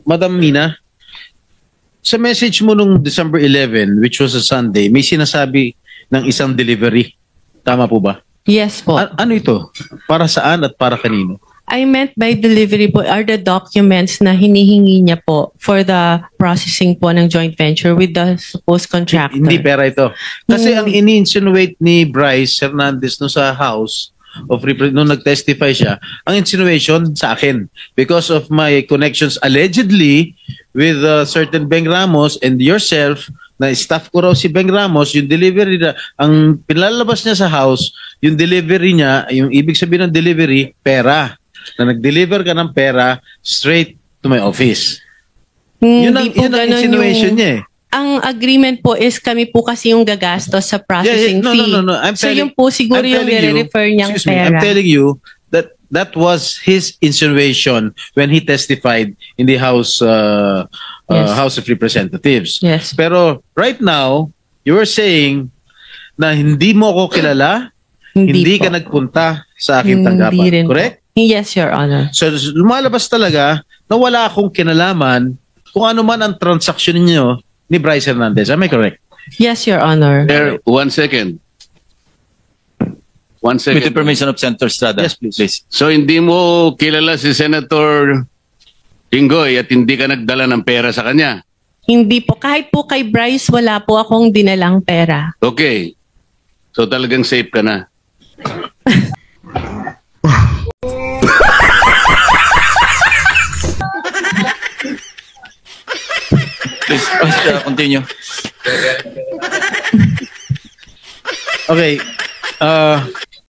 Madam Mina, sa message mo nung December 11, which was a Sunday, may sinasabi ng isang delivery. Tama po ba? Yes po. Ano ito? Para saan at para kanino? I meant by delivery po are the documents na hinihingi niya po for the processing po ng joint venture with the supposed contractor. Hindi pera ito. Kasi ang ini-insinuate ni Bryce Hernandez no sa House of nung nag-testify siya, ang insinuation sa akin because of my connections allegedly with certain Beng Ramos and yourself na staff ko raw si Beng Ramos, yung delivery na, ang pinalabas niya sa house, yung delivery niya, yung ibig sabihin ng delivery, pera. Na nag-deliver ka ng pera straight to my office. Yun ang insinuation niya eh. Ang agreement po is kami po kasi yung gagastos sa processing fee. No. So yung po siguro yung nire-refer niyang pera. I'm telling you that that was his insinuation when he testified in the House House of Representatives. Yes. Pero right now, you were saying na hindi mo ako kilala, hindi ka nagpunta sa aking tanggapan. Correct? Yes, Your Honor. So lumalabas talaga na wala akong kinalaman kung ano man ang transaksyon niyo ni Bryce Hernandez. Am I correct? Yes, Your Honor. There, 1 second. 1 second. With the permission of Senator Estrada. Yes, please. So hindi mo kilala si Senator Jinggoy at hindi ka nagdala ng pera sa kanya? Hindi po. Kahit po kay Bryce, wala po akong dinalang pera. Okay. So talagang safe ka na. Please, continue. Okay.